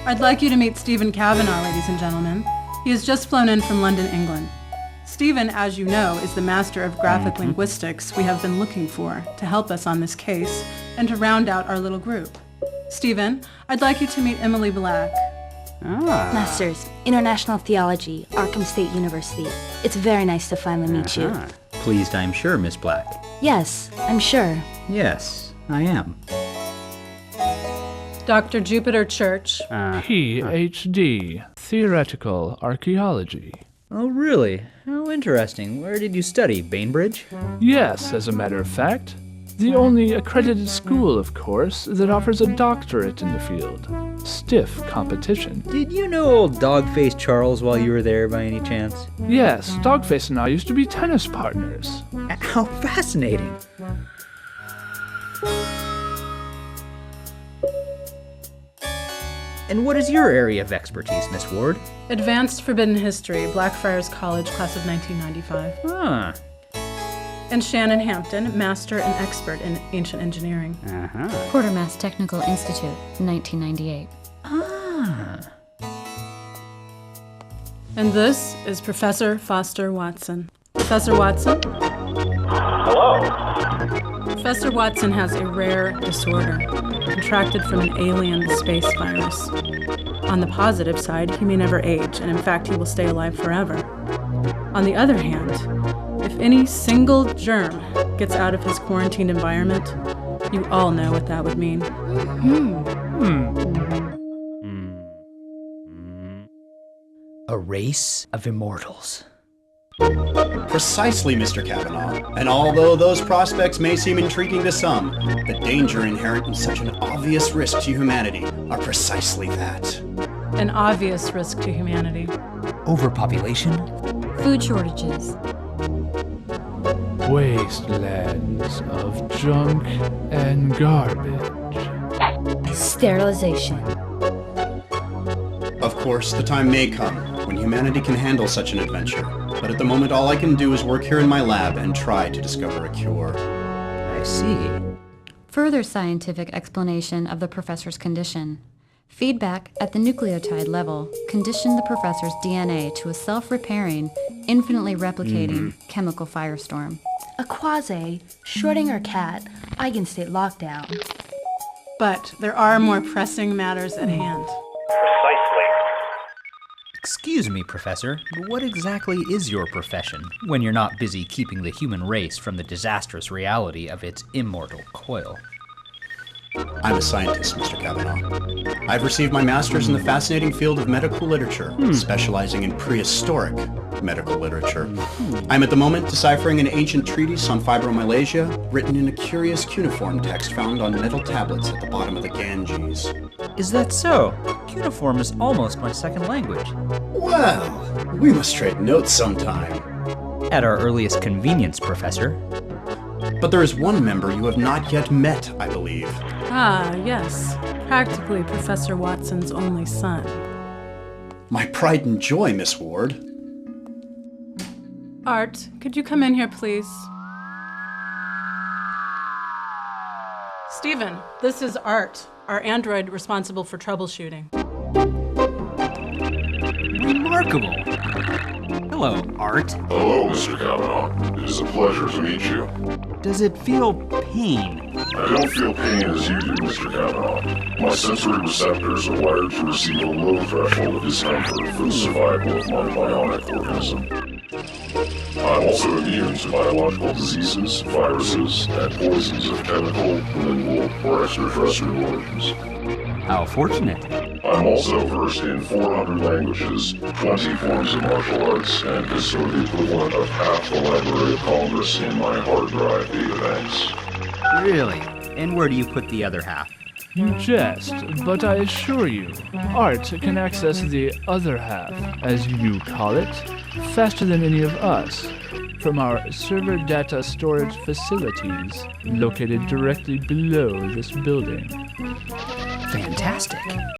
I'd like you to meet Stephen Kavanagh, ladies and gentlemen. He has just flown in from London, England. Stephen, as you know, is the master of graphic linguistics we have been looking for to help us on this case and to round out our little group. Stephen, I'd like you to meet Emily Black. Masters, International Theology, Arkham State University. It's very nice to finally meet you. Pleased, I'm sure, Miss Black. Yes, I'm sure. Yes, I am. Dr. Jupiter Church. Ph.D. Theoretical Archaeology. Oh, really? How interesting. Where did you study, Bainbridge? Yes, as a matter of fact. The only accredited school, of course, that offers a doctorate in the field. Stiff competition. Did you know old Dogface Charles while you were there, by any chance? Yes, Dogface and I used to be tennis partners. How fascinating. And what is your area of expertise, Miss Ward? Advanced Forbidden History, Blackfriars College, class of 1995. And Shannon Hampton, master and expert in ancient engineering. Quartermass Technical Institute, 1998. And this is Professor Foster Watson. Professor Watson? Hello. Professor Watson has a rare disorder, contracted from an alien space virus. On the positive side, he may never age, and in fact, he will stay alive forever. On the other hand, if any single germ gets out of his quarantined environment, you all know what that would mean. A race of immortals. Precisely, Mr. Kavanagh. And although those prospects may seem intriguing to some, the danger inherent in such an obvious risk to humanity are precisely that. An obvious risk to humanity. Overpopulation? Food shortages. Wastelands of junk and garbage. Sterilization. Of course, the time may come when humanity can handle such an adventure, but at the moment all I can do is work here in my lab and try to discover a cure. I see. Further scientific explanation of the professor's condition. Feedback at the nucleotide level conditioned the professor's DNA to a self-repairing, infinitely replicating chemical firestorm. A quasi-Schrödinger cat eigenstate lockdown. But there are more pressing matters at hand. Excuse me, Professor, but what exactly is your profession when you're not busy keeping the human race from the disastrous reality of its immortal coil? I'm a scientist, Mr. Kavanagh. I've received my master's in the fascinating field of medical literature, specializing in prehistoric medical literature. I'm at the moment deciphering an ancient treatise on fibromyalgia, written in a curious cuneiform text found on metal tablets at the bottom of the Ganges. Is that so? Cuneiform is almost my second language. Well, we must trade notes sometime. At our earliest convenience, Professor. But there is one member you have not yet met, I believe. Ah, yes. Practically Professor Watson's only son. My pride and joy, Miss Ward. Art, could you come in here, please? Stephen, this is Art, our android responsible for troubleshooting. Remarkable. Hello, Art. Hello, Mr. Kavanagh. It is a pleasure to meet you. Does it feel pain? I don't feel pain as you do, Mr. Kavanagh. My sensory receptors are wired to receive a low threshold of discomfort for the survival of my bionic organism. I'm also immune to biological diseases, viruses, and poisons of chemical, lingual, or extraterrestrial origins. How fortunate. I'm also versed in 400 languages, 20 forms of martial arts, and bestow the equivalent of half the Library of Congress in my hard drive databanks. Really? And where do you put the other half? You jest, but I assure you, Art can access the other half, as you call it, faster than any of us, from our server data storage facilities located directly below this building. Fantastic.